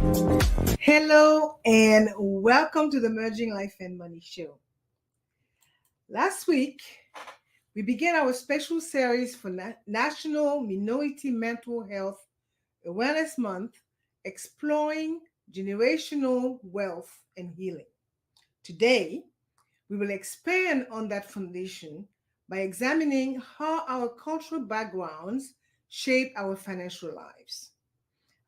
Hello and welcome to the Merging Life and Money Show. Last week, we began our special series for National Minority Mental Health Awareness Month, exploring generational wealth and healing. Today, we will expand on that foundation by examining how our cultural backgrounds shape our financial lives.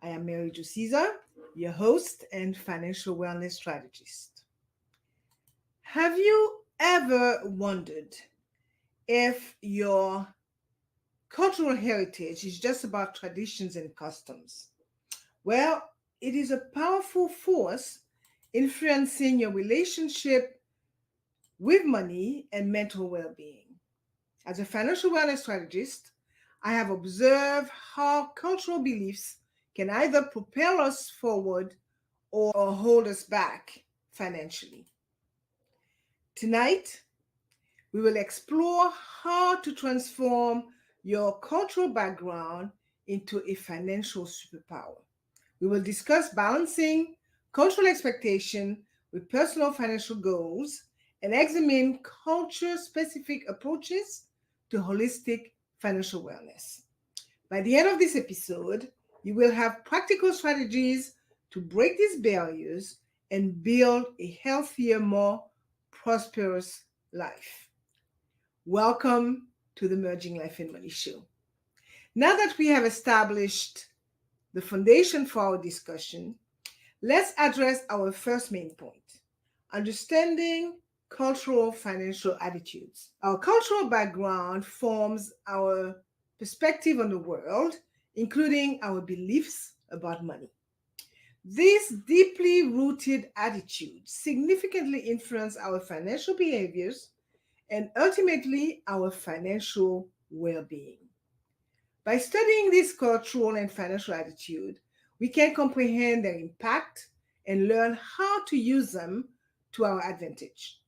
I am Mary Jo Caesar, your host and financial wellness strategist. Have you ever wondered if your cultural heritage is just about traditions and customs? Well, it is a powerful force influencing your relationship with money and mental well being. As a financial wellness strategist, I have observed how cultural beliefs can either propel us forward or hold us back financially. Tonight, we will explore how to transform your cultural background into a financial superpower. We will discuss balancing cultural expectation with personal financial goals and examine culture-specific approaches to holistic financial wellness. By the end of this episode, you will have practical strategies to break these barriers and build a healthier, more prosperous life. Welcome to the Merging Life and Money Show. Now that we have established the foundation for our discussion, let's address our first main point: understanding cultural financial attitudes. Our cultural background forms our perspective on the world, including our beliefs about money. These deeply rooted attitudes significantly influence our financial behaviors and ultimately our financial well-being. By studying this cultural and financial attitude, we can comprehend their impact and learn how to use them to our advantage.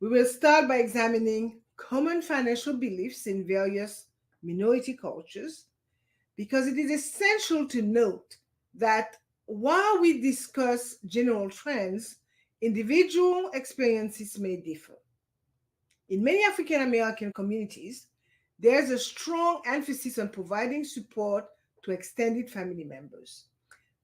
We will start by examining common financial beliefs in various minority cultures, because it is essential to note that while we discuss general trends, individual experiences may differ. In many African American communities, there's a strong emphasis on providing support to extended family members.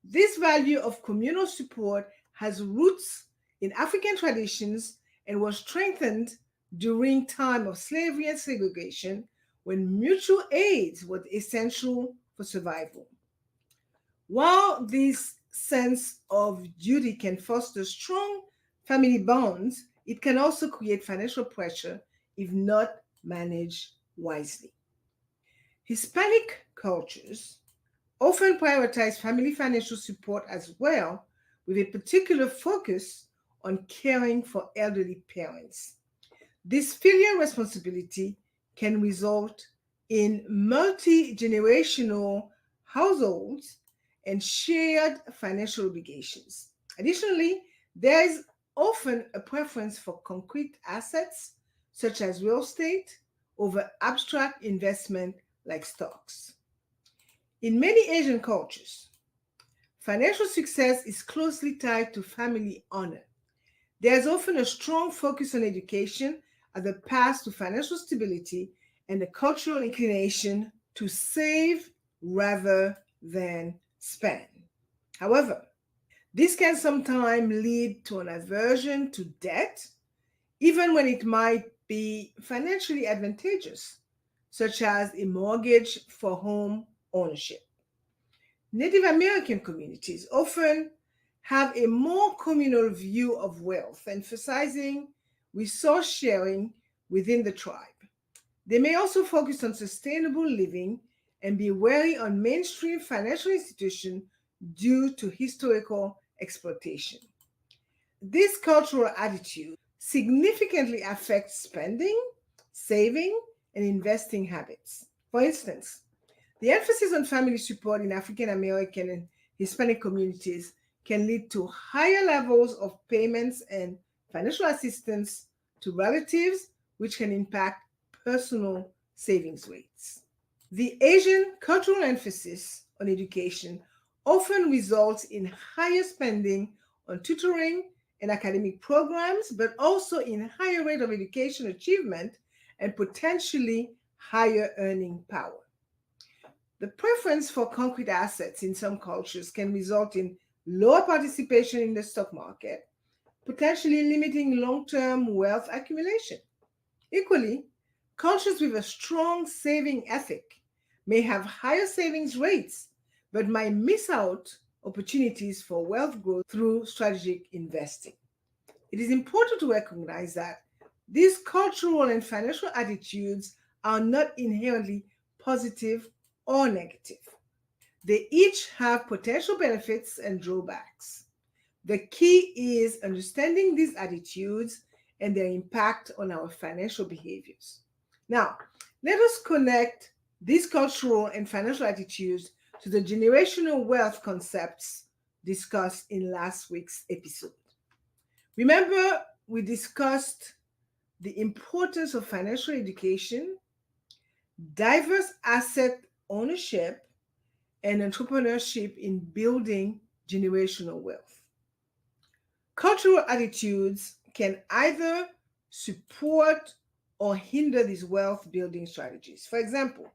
This value of communal support has roots in African traditions and was strengthened during time of slavery and segregation, when mutual aid was essential for survival. While this sense of duty can foster strong family bonds, it can also create financial pressure if not managed wisely. Hispanic cultures often prioritize family financial support as well, with a particular focus on caring for elderly parents. This filial responsibility can result in multi-generational households and shared financial obligations. Additionally, there is often a preference for concrete assets, such as real estate, over abstract investment like stocks. In many Asian cultures, financial success is closely tied to family honor. There's often a strong focus on education as a path to financial stability and a cultural inclination to save rather than spend. However, this can sometimes lead to an aversion to debt, even when it might be financially advantageous, such as a mortgage for home ownership. Native American communities often have a more communal view of wealth, emphasizing resource sharing within the tribe. They may also focus on sustainable living and be wary on mainstream financial institutions due to historical exploitation. This cultural attitude significantly affects spending, saving, and investing habits. For instance, the emphasis on family support in African American and Hispanic communities can lead to higher levels of payments and financial assistance to relatives, which can impact personal savings rates. The Asian cultural emphasis on education often results in higher spending on tutoring and academic programs, but also in higher rate of education achievement and potentially higher earning power. The preference for concrete assets in some cultures can result in lower participation in the stock market, potentially limiting long term wealth accumulation. Equally, cultures with a strong saving ethic may have higher savings rates, but might miss out opportunities for wealth growth through strategic investing. It is important to recognize that these cultural and financial attitudes are not inherently positive or negative. They each have potential benefits and drawbacks. The key is understanding these attitudes and their impact on our financial behaviors. Now, let us connect these cultural and financial attitudes to the generational wealth concepts discussed in last week's episode. Remember, we discussed the importance of financial education, diverse asset ownership, and entrepreneurship in building generational wealth. Cultural attitudes can either support or hinder these wealth building strategies. For example,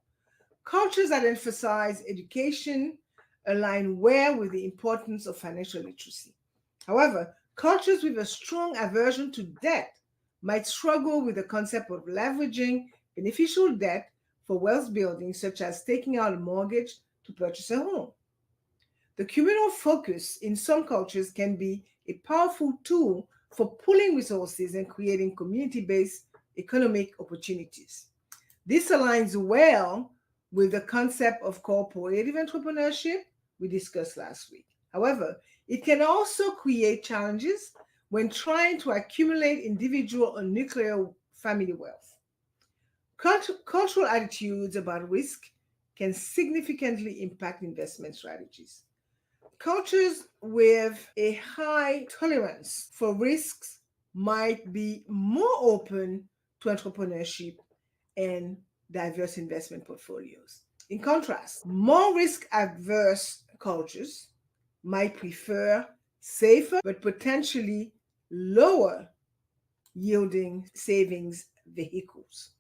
cultures that emphasize education align well with the importance of financial literacy. However, cultures with a strong aversion to debt might struggle with the concept of leveraging beneficial debt for wealth building, such as taking out a mortgage to purchase a home. The communal focus in some cultures can be a powerful tool for pooling resources and creating community based economic opportunities. This aligns well with the concept of cooperative entrepreneurship we discussed last week. However, it can also create challenges when trying to accumulate individual or nuclear family wealth. Cultural attitudes about risk can significantly impact investment strategies. Cultures with a high tolerance for risks might be more open to entrepreneurship and diverse investment portfolios. In contrast, more risk averse cultures might prefer safer but potentially lower yielding savings vehicles.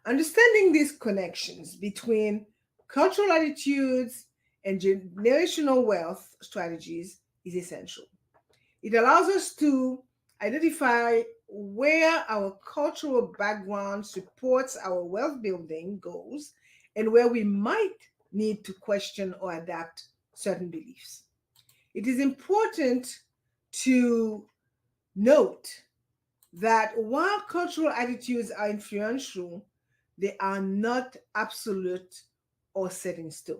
Understanding these connections between cultural attitudes and generational wealth strategies is essential. It allows us to identify where our cultural background supports our wealth building goals and where we might need to question or adapt certain beliefs. It is important to note that while cultural attitudes are influential, they are not absolute or set in stone.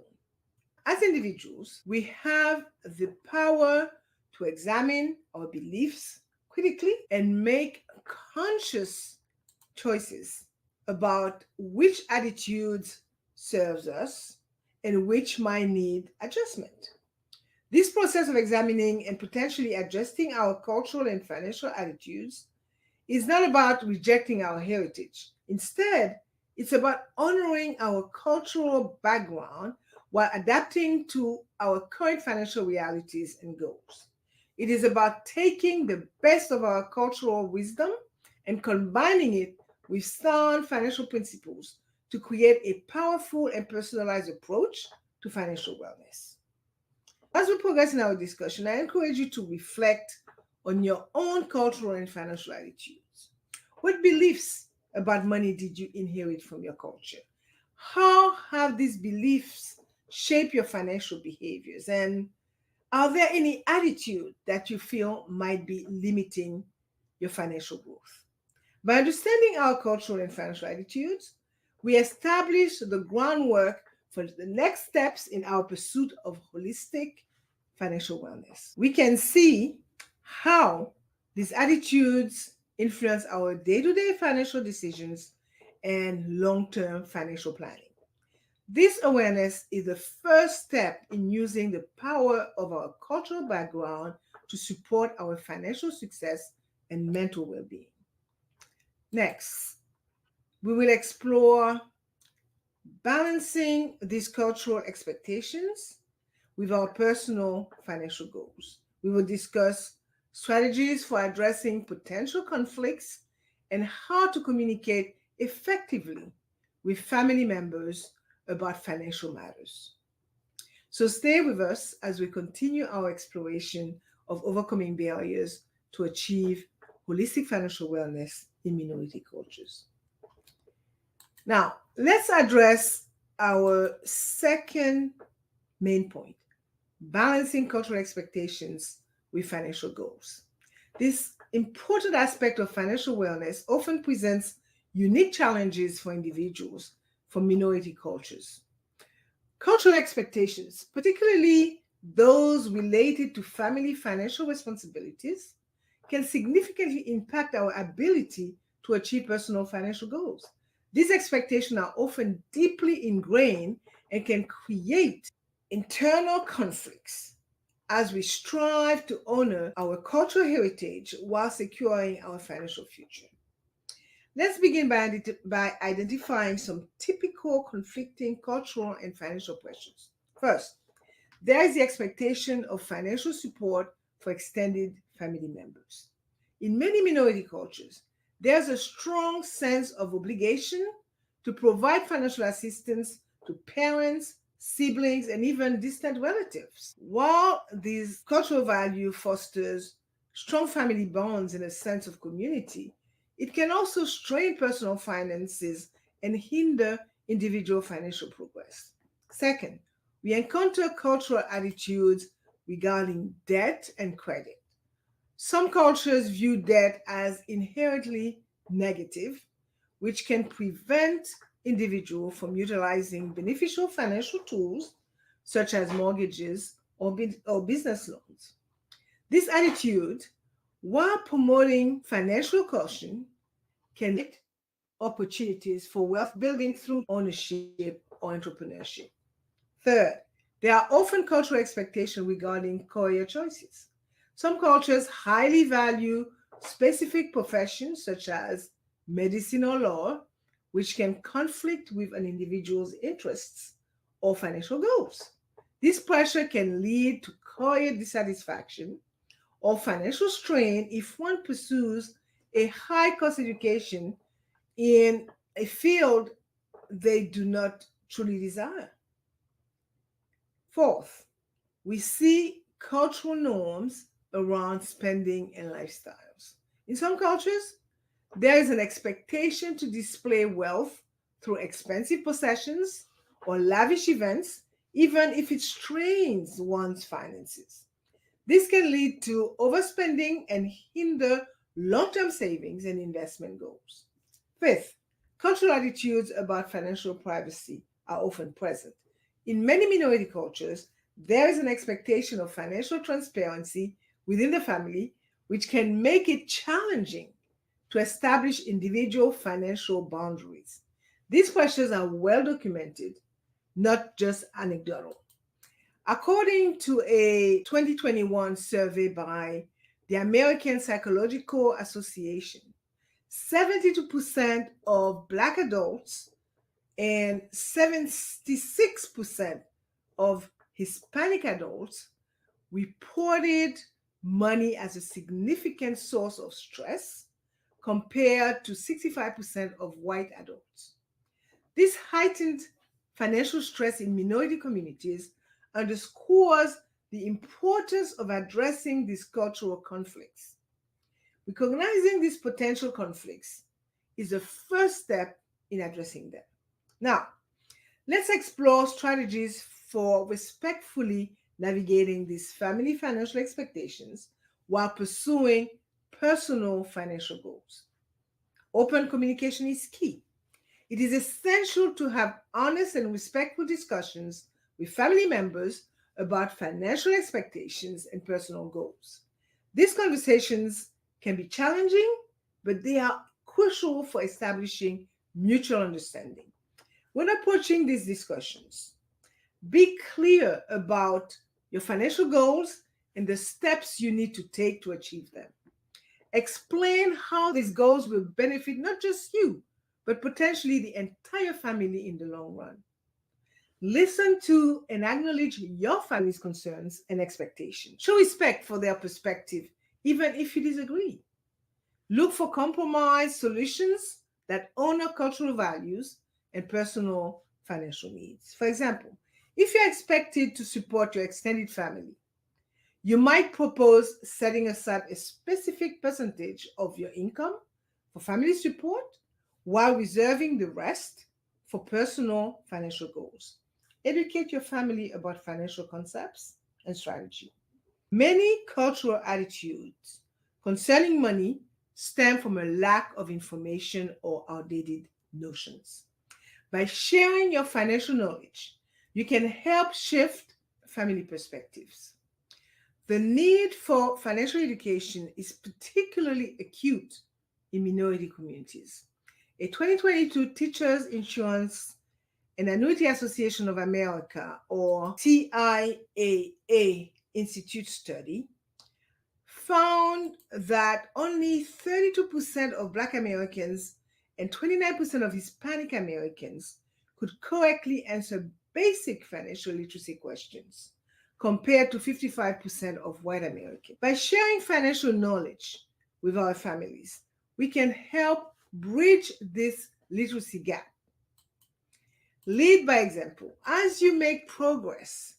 As individuals, we have the power to examine our beliefs critically and make conscious choices about which attitudes serves us and which might need adjustment. This process of examining and potentially adjusting our cultural and financial attitudes is not about rejecting our heritage. Instead, it's about honoring our cultural background while adapting to our current financial realities and goals. It is about taking the best of our cultural wisdom and combining it with sound financial principles to create a powerful and personalized approach to financial wellness. As we progress in our discussion, I encourage you to reflect on your own cultural and financial attitudes. What beliefs about money did you inherit from your culture? How have these beliefs shaped your financial behaviors? And are there any attitudes that you feel might be limiting your financial growth? By understanding our cultural and financial attitudes, we establish the groundwork for the next steps in our pursuit of holistic financial wellness. We can see how these attitudes influence our day to day financial decisions and long term financial planning. This awareness is the first step in using the power of our cultural background to support our financial success and mental well being. Next, we will explore balancing these cultural expectations with our personal financial goals. We will discuss strategies for addressing potential conflicts and how to communicate effectively with family members about financial matters. So stay with us as we continue our exploration of overcoming barriers to achieve holistic financial wellness in minority cultures. Now, let's address our second main point: balancing cultural expectations with financial goals. This important aspect of financial wellness often presents unique challenges for individuals from minority cultures. Cultural expectations, particularly those related to family financial responsibilities, can significantly impact our ability to achieve personal financial goals. These expectations are often deeply ingrained and can create internal conflicts as we strive to honor our cultural heritage while securing our financial future. Let's begin by identifying some typical conflicting cultural and financial pressures. First, there is the expectation of financial support for extended family members. In many minority cultures, there's a strong sense of obligation to provide financial assistance to parents, siblings, and even distant relatives. While this cultural value fosters strong family bonds and a sense of community, it can also strain personal finances and hinder individual financial progress. Second, we encounter cultural attitudes regarding debt and credit. Some cultures view debt as inherently negative, which can prevent individuals from utilizing beneficial financial tools such as mortgages or business loans. This attitude, while promoting financial caution, can lead opportunities for wealth building through ownership or entrepreneurship. Third, there are often cultural expectations regarding career choices. Some cultures highly value specific professions such as medicine or law, which can conflict with an individual's interests or financial goals. This pressure can lead to career dissatisfaction or financial strain if one pursues a high cost education in a field they do not truly desire. Fourth, we see cultural norms around spending and lifestyles. In some cultures, there is an expectation to display wealth through expensive possessions or lavish events, even if it strains one's finances. This can lead to overspending and hinder long term savings and investment goals. Fifth, cultural attitudes about financial privacy are often present. In many minority cultures, there is an expectation of financial transparency within the family, which can make it challenging to establish individual financial boundaries. These pressures are well documented, not just anecdotal. According to a 2021 survey by the American Psychological Association, 72% of Black adults and 76% of Hispanic adults reported money as a significant source of stress compared to 65% of white adults. This heightened financial stress in minority communities underscores the importance of addressing these cultural conflicts. Recognizing these potential conflicts is the first step in addressing them. Now, let's explore strategies for respectfully navigating these family financial expectations while pursuing personal financial goals. Open communication is key. It is essential to have honest and respectful discussions with family members about financial expectations and personal goals. These conversations can be challenging, but they are crucial for establishing mutual understanding. When approaching these discussions, be clear about your financial goals and the steps you need to take to achieve them. Explain how these goals will benefit not just you, but potentially the entire family in the long run. Listen to and acknowledge your family's concerns and expectations. Show respect for their perspective, even if you disagree. Look for compromise solutions that honor cultural values and personal financial needs. For example, if you're expected to support your extended family, you might propose setting aside a specific percentage of your income for family support while reserving the rest for personal financial goals. Educate your family about financial concepts and strategy. Many cultural attitudes concerning money stem from a lack of information or outdated notions. By sharing your financial knowledge, you can help shift family perspectives. The need for financial education is particularly acute in minority communities. A 2022 Teachers Insurance and Annuity Association of America, or TIAA Institute study, found that only 32% of Black Americans and 29% of Hispanic Americans could correctly answer basic financial literacy questions, compared to 55% of white Americans. By sharing financial knowledge with our families, we can help bridge this literacy gap. Lead by example. As you make progress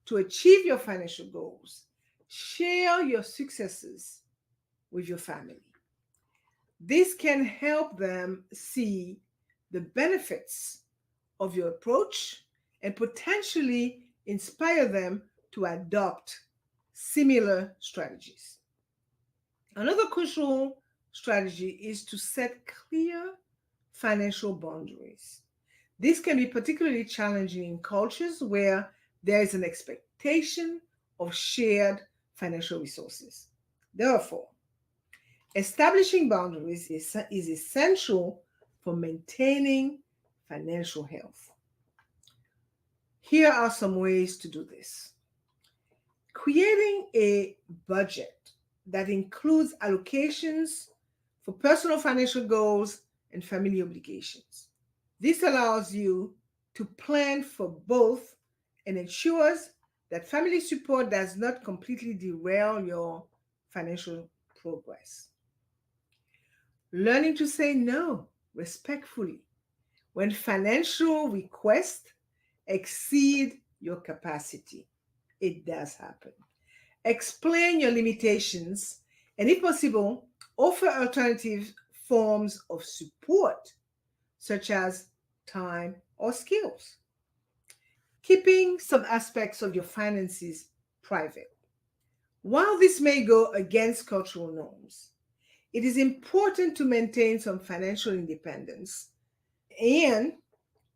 to achieve your financial goals, share your successes with your family. This can help them see the benefits of your approach and potentially inspire them to adopt similar strategies. Another crucial strategy is to set clear financial boundaries. This can be particularly challenging in cultures where there is an expectation of shared financial resources. Therefore, establishing boundaries is essential for maintaining financial health. Here are some ways to do this. Creating a budget that includes allocations for personal financial goals and family obligations. This allows you to plan for both and ensures that family support does not completely derail your financial progress. Learning to say no respectfully when financial requests exceed your capacity. It does happen. Explain your limitations and, if possible, offer alternative forms of support, such as time or skills. Keeping some aspects of your finances private. While this may go against cultural norms, it is important to maintain some financial independence. And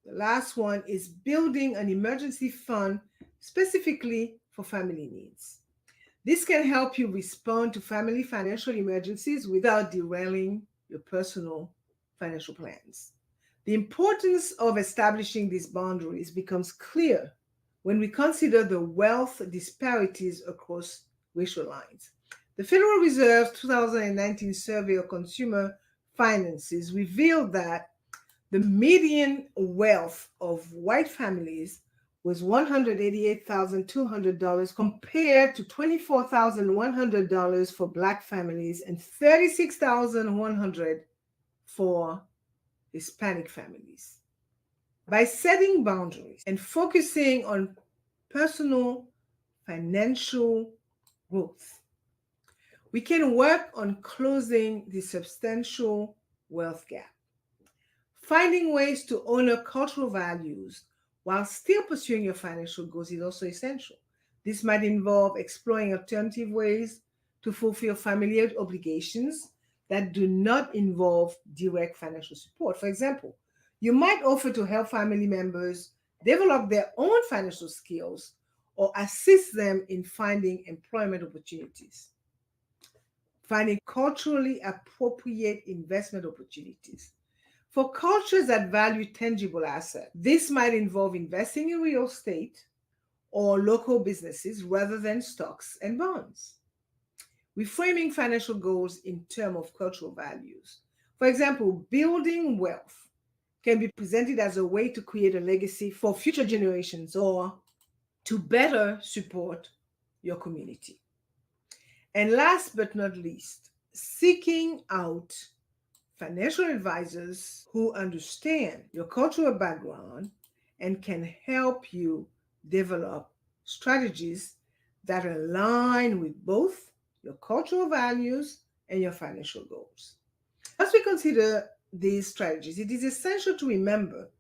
the last one is building an emergency fund specifically for family needs. This can help you respond to family financial emergencies without derailing your personal financial plans. The importance of establishing these boundaries becomes clear when we consider the wealth disparities across racial lines. The Federal Reserve's 2019 survey of consumer finances revealed that the median wealth of white families was $188,200 compared to $24,100 for Black families and $36,100 for Hispanic families. By setting boundaries and focusing on personal financial growth, we can work on closing the substantial wealth gap. Finding ways to honor cultural values while still pursuing your financial goals is also essential. This might involve exploring alternative ways to fulfill family obligations that do not involve direct financial support. For example, you might offer to help family members develop their own financial skills or assist them in finding employment opportunities. Finding culturally appropriate investment opportunities. For cultures that value tangible assets, this might involve investing in real estate or local businesses rather than stocks and bonds. Reframing financial goals in terms of cultural values. For example, building wealth can be presented as a way to create a legacy for future generations or to better support your community. And last but not least, seeking out financial advisors who understand your cultural background and can help you develop strategies that align with both your cultural values and your financial goals. As we consider these strategies, it is essential to remember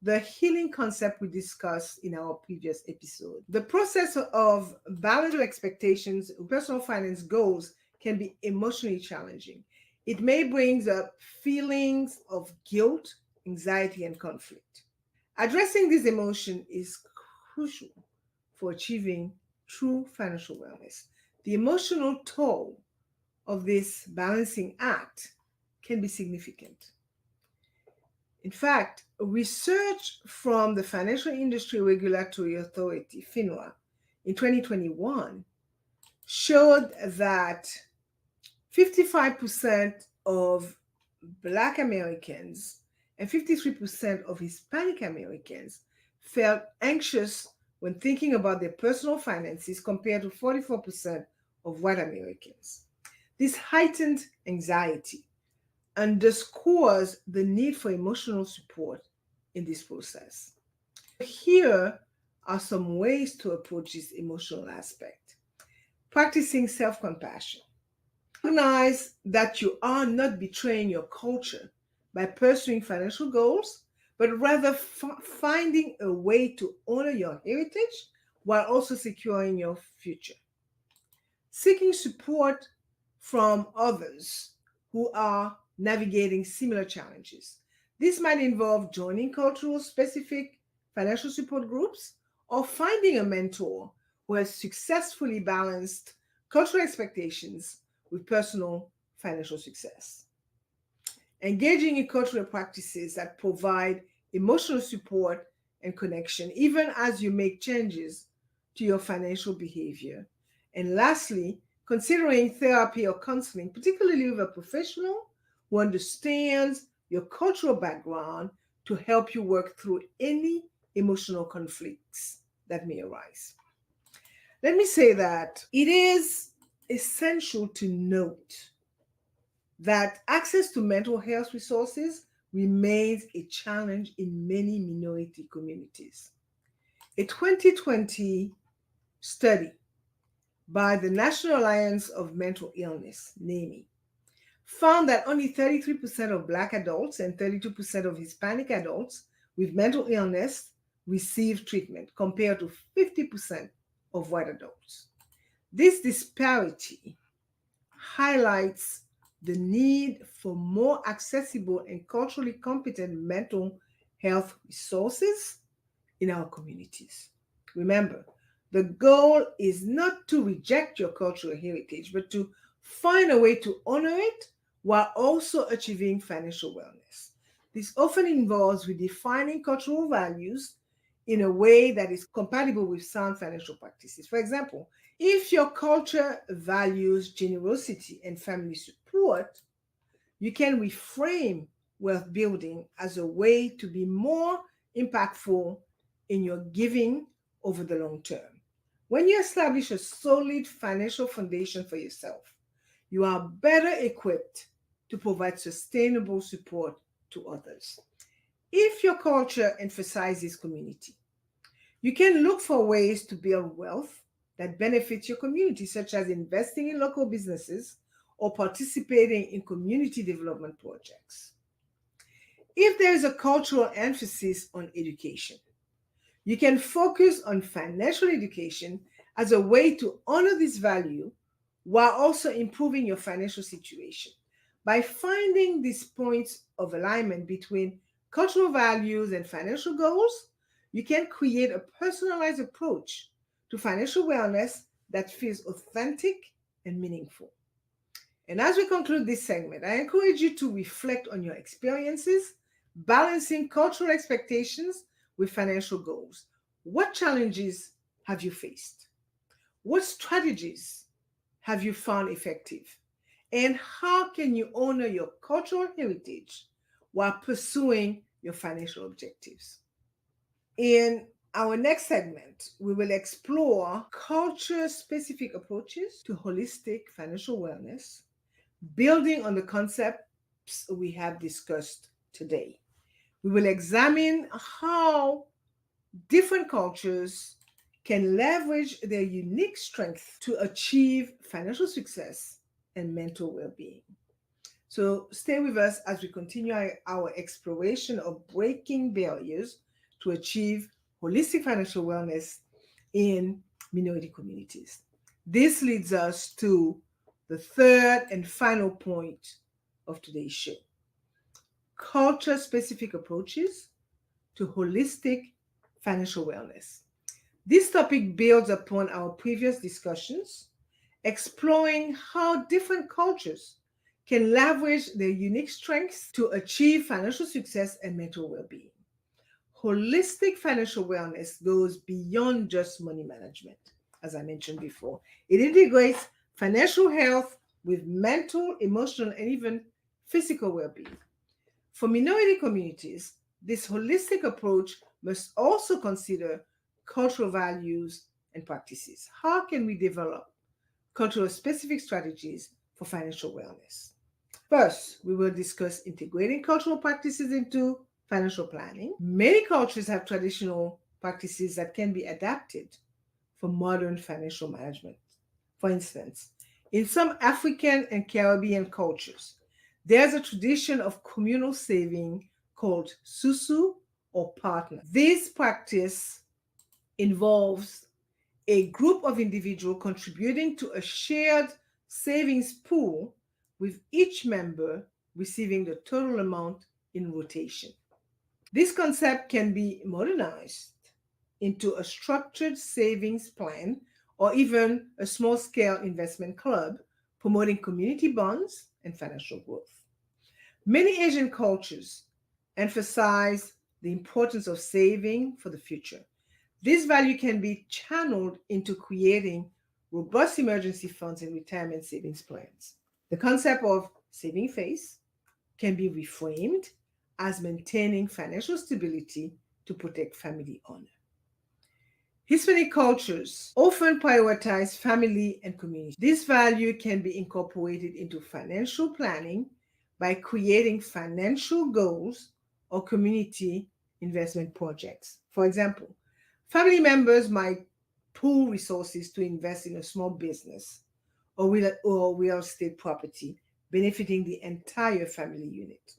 the healing concept we discussed in our previous episode. The process of balancing expectations with personal finance goals can be emotionally challenging. It may bring up feelings of guilt, anxiety, and conflict. Addressing this emotion is crucial for achieving true financial wellness. The emotional toll of this balancing act can be significant. In fact, research from the Financial Industry Regulatory Authority, FINRA, in 2021 showed that 55% of Black Americans and 53% of Hispanic Americans felt anxious when thinking about their personal finances compared to 44% of white Americans. This heightened anxiety underscores the need for emotional support in this process. Here are some ways to approach this emotional aspect. Practicing self compassion. Recognize that you are not betraying your culture by pursuing financial goals, but rather finding a way to honor your heritage while also securing your future. Seeking support from others who are navigating similar challenges. This might involve joining cultural specific financial support groups or finding a mentor who has successfully balanced cultural expectations with personal financial success. Engaging in cultural practices that provide emotional support and connection, even as you make changes to your financial behavior. And lastly, considering therapy or counseling, particularly with a professional who understands your cultural background to help you work through any emotional conflicts that may arise. Let me say that it is essential to note that access to mental health resources remains a challenge in many minority communities. A 2020 study by the National Alliance of Mental Illness, NAMI, found that only 33% of Black adults and 32% of Hispanic adults with mental illness receive treatment, compared to 50% of white adults. This disparity highlights the need for more accessible and culturally competent mental health resources in our communities. Remember, the goal is not to reject your cultural heritage, but to find a way to honor it while also achieving financial wellness. This often involves redefining cultural values in a way that is compatible with sound financial practices. For example, if your culture values generosity and family support, you can reframe wealth building as a way to be more impactful in your giving over the long term. When you establish a solid financial foundation for yourself, you are better equipped to provide sustainable support to others. If your culture emphasizes community, you can look for ways to build wealth that benefits your community, such as investing in local businesses or participating in community development projects. If there is a cultural emphasis on education, you can focus on financial education as a way to honor this value while also improving your financial situation. By finding these points of alignment between cultural values and financial goals, you can create a personalized approach to financial wellness that feels authentic and meaningful. And as we conclude this segment, I encourage you to reflect on your experiences balancing cultural expectations with financial goals. What challenges have you faced? What strategies have you found effective? And how can you honor your cultural heritage while pursuing your financial objectives. In our next segment, we will explore culture specific approaches to holistic financial wellness, building on the concepts we have discussed today. We will examine how different cultures can leverage their unique strengths to achieve financial success and mental well being. So, stay with us as we continue our exploration of breaking barriers to achieve holistic financial wellness in minority communities. This leads us to the third and final point of today's show: culture specific approaches to holistic financial wellness. This topic builds upon our previous discussions, exploring how different cultures can leverage their unique strengths to achieve financial success and mental well being. Holistic financial wellness goes beyond just money management, as I mentioned before. It integrates financial health with mental, emotional, and even physical well being. For minority communities, this holistic approach must also consider cultural values and practices. How can we develop cultural specific strategies for financial wellness? First, we will discuss integrating cultural practices into financial planning. Many cultures have traditional practices that can be adapted for modern financial management. For instance, in some African and Caribbean cultures, there's a tradition of communal saving called susu or partner. This practice involves a group of individuals contributing to a shared savings pool, with each member receiving the total amount in rotation. This concept can be modernized into a structured savings plan or even a small scale investment club, promoting community bonds and financial growth. Many Asian cultures emphasize the importance of saving for the future. This value can be channeled into creating robust emergency funds and retirement savings plans. The concept of saving face can be reframed as maintaining financial stability to protect family honor. Hispanic cultures often prioritize family and community. This value can be incorporated into financial planning by creating financial goals or community investment projects. For example, family members might pool resources to invest in a small business or real estate property, benefiting the entire family unit.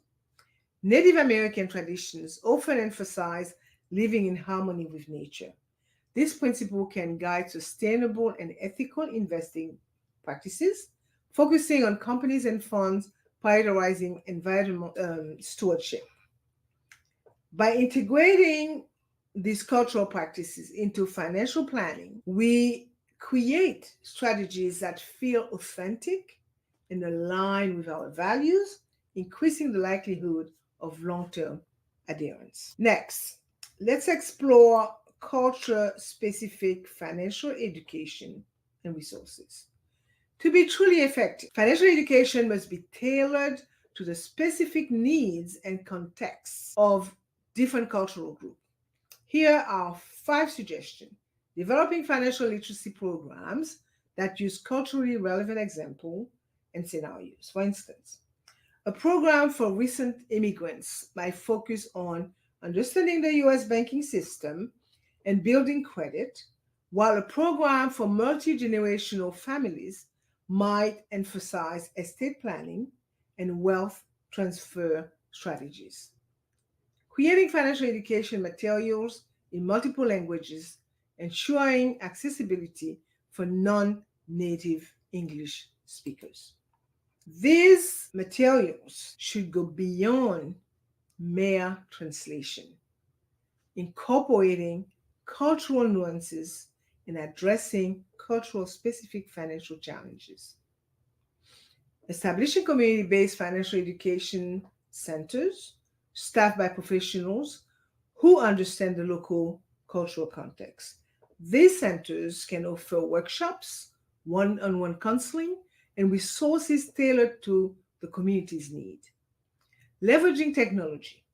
Native American traditions often emphasize living in harmony with nature. This principle can guide sustainable and ethical investing practices, focusing on companies and funds prioritizing environmental stewardship. By integrating these cultural practices into financial planning, we create strategies that feel authentic and align with our values, increasing the likelihood of long-term adherence. Next, let's explore culture-specific financial education and resources. To be truly effective, financial education must be tailored to the specific needs and contexts of different cultural groups. Here are 5 suggestions. Developing financial literacy programs that use culturally relevant examples and scenarios. For instance, a program for recent immigrants might focus on understanding the US banking system and building credit, while a program for multi-generational families might emphasize estate planning and wealth transfer strategies. Creating financial education materials in multiple languages, ensuring accessibility for non-native English speakers. These materials should go beyond mere translation, incorporating cultural nuances and addressing cultural specific financial challenges. Establishing community-based financial education centers staffed by professionals who understand the local cultural context. These centers can offer workshops, one-on-one counseling, and resources tailored to the community's need. Leveraging technology.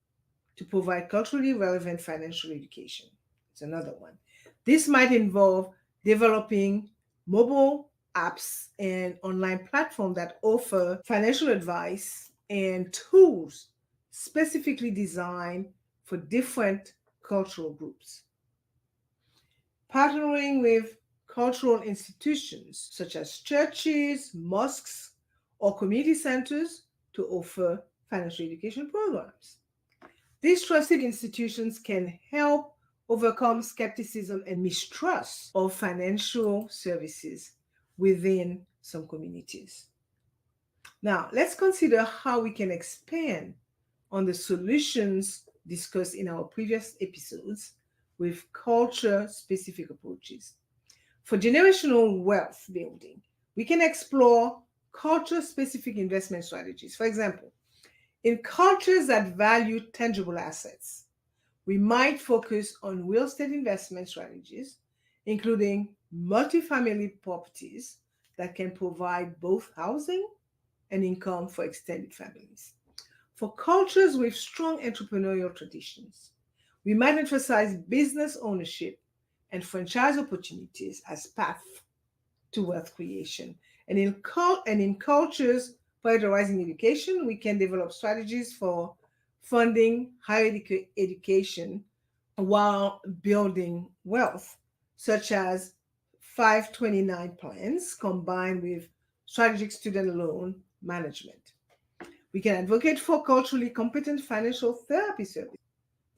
to provide culturally relevant financial education. It's another one. This might involve developing mobile apps and online platforms that offer financial advice and tools specifically designed for different cultural groups. Partnering with cultural institutions such as churches, mosques, or community centers to offer financial education programs. These trusted institutions can help overcome skepticism and mistrust of financial services within some communities. Now, let's consider how we can expand on the solutions discussed in our previous episodes with culture specific approaches. For generational wealth building, we can explore culture specific investment strategies. For example, in cultures that value tangible assets, we might focus on real estate investment strategies, including multifamily properties that can provide both housing and income for extended families. For cultures with strong entrepreneurial traditions, we might emphasize business ownership and franchise opportunities as paths to wealth creation. And in cultures prioritizing education, we can develop strategies for funding higher education while building wealth, such as 529 plans combined with strategic student loan management. We can advocate for culturally competent financial therapy services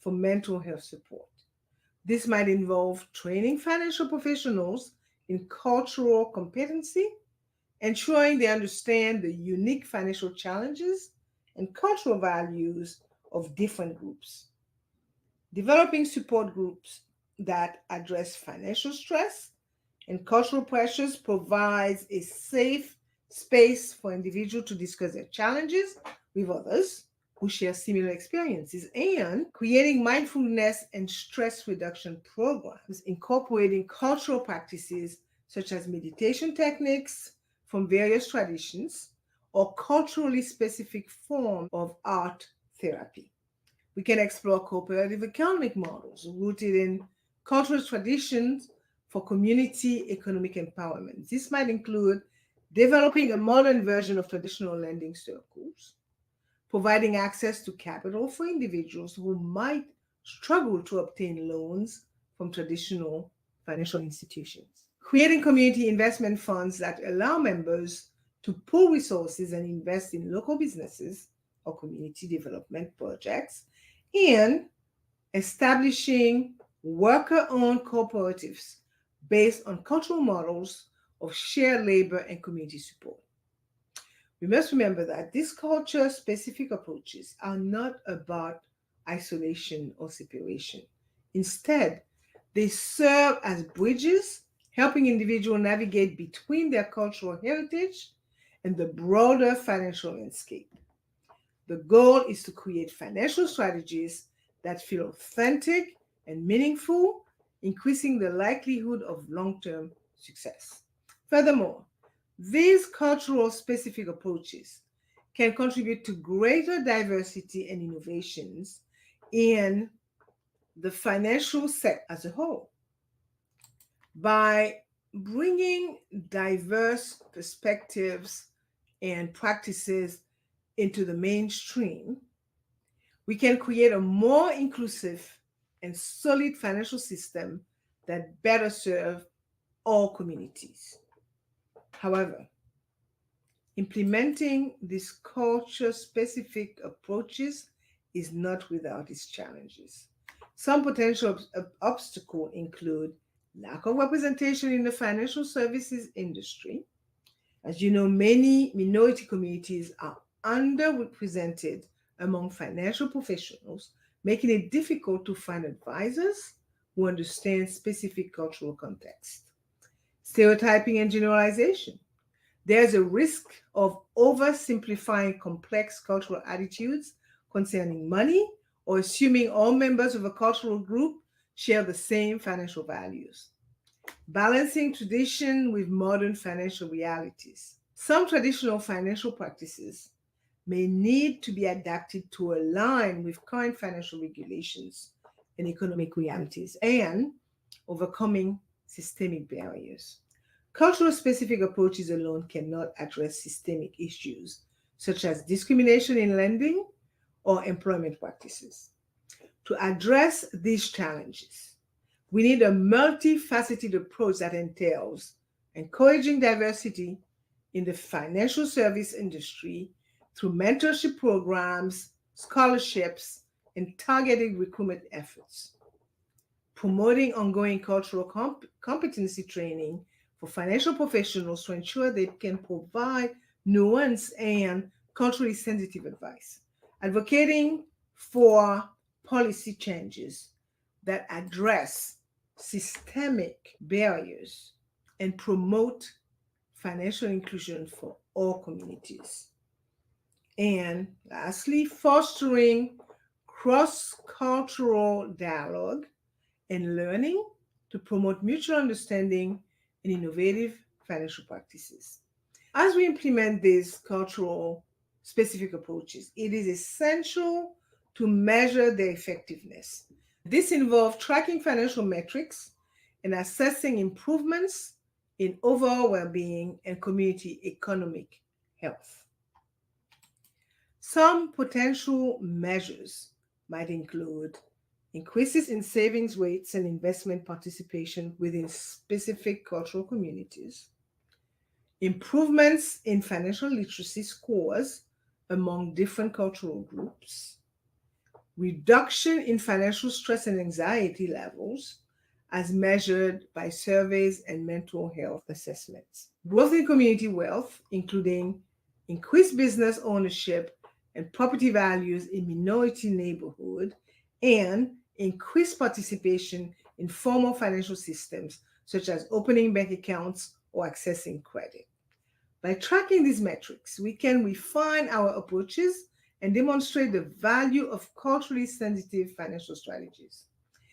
for mental health support. This might involve training financial professionals in cultural competency, ensuring they understand the unique financial challenges and cultural values of different groups. Developing support groups that address financial stress and cultural pressures provides a safe space for individuals to discuss their challenges with others who share similar experiences, and creating mindfulness and stress reduction programs incorporating cultural practices such as meditation techniques from various traditions or culturally specific forms of art therapy. We can explore cooperative economic models rooted in cultural traditions for community economic empowerment. This might include developing a modern version of traditional lending circles, providing access to capital for individuals who might struggle to obtain loans from traditional financial institutions, creating community investment funds that allow members to pool resources and invest in local businesses or community development projects, and establishing worker owned cooperatives based on cultural models of shared labor and community support. We must remember that these culture specific approaches are not about isolation or separation. Instead, they serve as bridges, helping individuals navigate between their cultural heritage and the broader financial landscape. The goal is to create financial strategies that feel authentic and meaningful, increasing the likelihood of long term success. Furthermore, these cultural specific approaches can contribute to greater diversity and innovations in the financial sector as a whole. By bringing diverse perspectives and practices into the mainstream, we can create a more inclusive and solid financial system that better serves all communities. However, implementing these culture specific approaches is not without its challenges. Some potential obstacles include lack of representation in the financial services industry. As you know, many minority communities are underrepresented among financial professionals, making it difficult to find advisors who understand specific cultural context. Stereotyping and generalization. There's a risk of oversimplifying complex cultural attitudes concerning money or assuming all members of a cultural group share the same financial values. Balancing tradition with modern financial realities. Some traditional financial practices may need to be adapted to align with current financial regulations and economic realities and overcoming systemic barriers. Cultural specific approaches alone cannot address systemic issues such as discrimination in lending or employment practices. To address these challenges, we need a multifaceted approach that entails encouraging diversity in the financial service industry through mentorship programs, scholarships, and targeted recruitment efforts, promoting ongoing cultural competency training for financial professionals to ensure they can provide nuanced and culturally sensitive advice, advocating for policy changes that address systemic barriers and promote financial inclusion for all communities. And lastly, fostering cross cultural dialogue and learning to promote mutual understanding and innovative financial practices. As we implement these cultural specific approaches, it is essential to measure their effectiveness. This involves tracking financial metrics and assessing improvements in overall well being and community economic health. Some potential measures might include increases in savings rates and investment participation within specific cultural communities, improvements in financial literacy scores among different cultural groups, reduction in financial stress and anxiety levels as measured by surveys and mental health assessments, growth in community wealth, including increased business ownership and property values in minority neighborhoods, and increased participation in formal financial systems such as opening bank accounts or accessing credit. By tracking these metrics, we can refine our approaches and demonstrate the value of culturally sensitive financial strategies.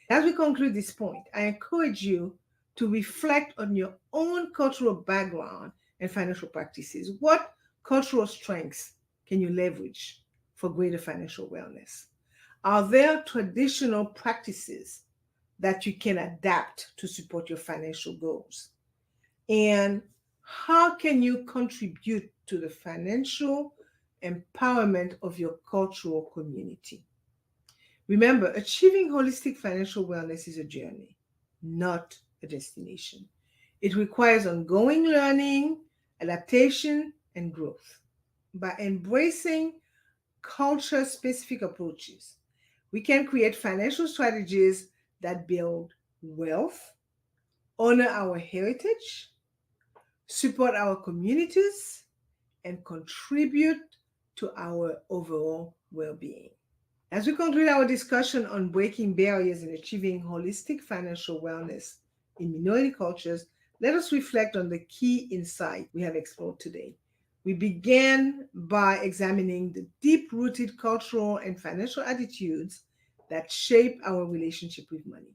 As we conclude this point, I encourage you to reflect on your own cultural background and financial practices. What cultural strengths can you leverage for greater financial wellness? Are there traditional practices that you can adapt to support your financial goals? And how can you contribute to the financial empowerment of your cultural community? Remember, achieving holistic financial wellness is a journey, not a destination. It requires ongoing learning, adaptation, and growth. By embracing culture specific approaches, we can create financial strategies that build wealth, honor our heritage, support our communities, and contribute to our overall well being. As we conclude our discussion on breaking barriers and achieving holistic financial wellness in minority cultures, let us reflect on the key insight we have explored today. We began by examining the deep rooted cultural and financial attitudes that shape our relationship with money.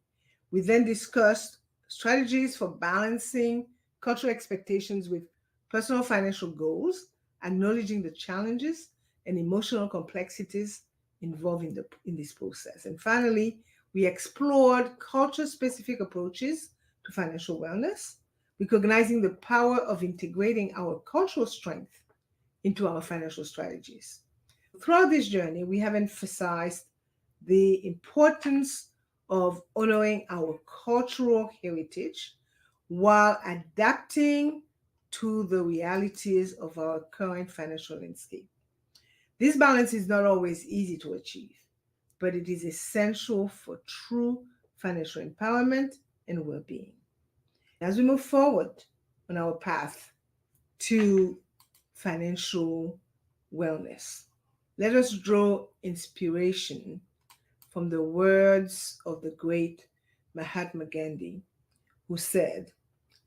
We then discussed strategies for balancing cultural expectations with personal financial goals, acknowledging the challenges and emotional complexities involved in this process. And finally, we explored culture specific approaches to financial wellness, recognizing the power of integrating our cultural strength into our financial strategies. Throughout this journey, we have emphasized the importance of honoring our cultural heritage while adapting to the realities of our current financial landscape. This balance is not always easy to achieve, but it is essential for true financial empowerment and well being. As we move forward on our path to financial wellness, let us draw inspiration from the words of the great Mahatma Gandhi, who said,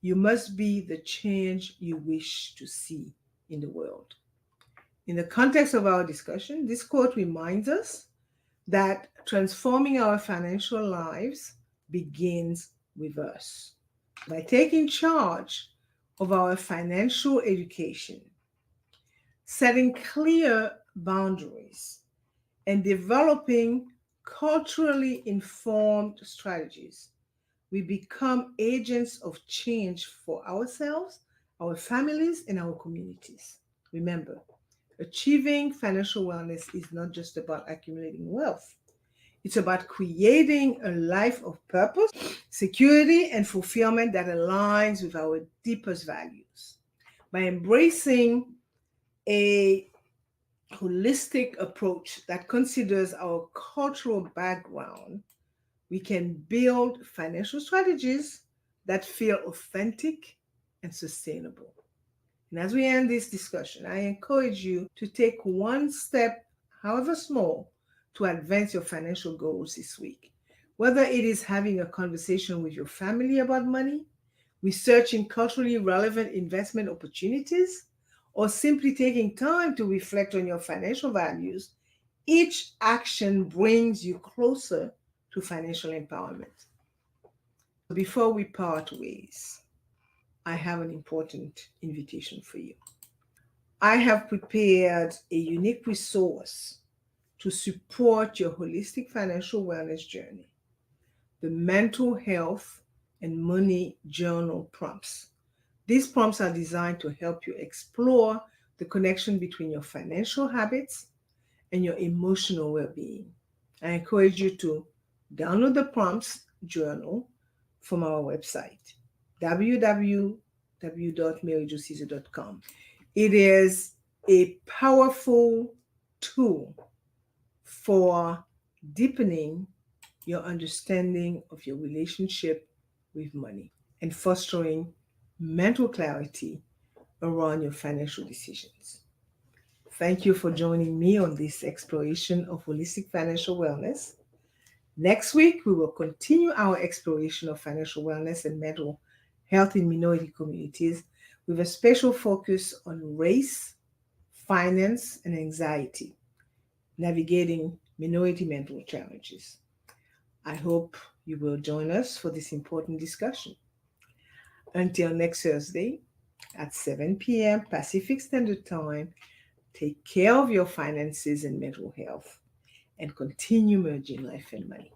"You must be the change you wish to see in the world." In the context of our discussion, this quote reminds us that transforming our financial lives begins with us. By taking charge of our financial education, setting clear boundaries, and developing culturally informed strategies, we become agents of change for ourselves, our families, and our communities. Remember, achieving financial wellness is not just about accumulating wealth. It's about creating a life of purpose, security, and fulfillment that aligns with our deepest values. By embracing a holistic approach that considers our cultural background, we can build financial strategies that feel authentic and sustainable. And as we end this discussion, I encourage you to take one step, however small, to advance your financial goals this week. Whether it is having a conversation with your family about money, researching culturally relevant investment opportunities, or simply taking time to reflect on your financial values, each action brings you closer to financial empowerment. Before we part ways, I have an important invitation for you. I have prepared a unique resource to support your holistic financial wellness journey, the Mental Health and Money Journal prompts. These prompts are designed to help you explore the connection between your financial habits and your emotional well being. I encourage you to download the prompts journal from our website, www.maryjoseza.com. It is a powerful tool for deepening your understanding of your relationship with money and fostering mental clarity around your financial decisions. Thank you for joining me on this exploration of holistic financial wellness. Next week, we will continue our exploration of financial wellness and mental health in minority communities with a special focus on race, finance, and anxiety, navigating minority mental challenges. I hope you will join us for this important discussion. Until next Thursday at 7 p.m. Pacific Standard Time, take care of your finances and mental health and continue merging life and money.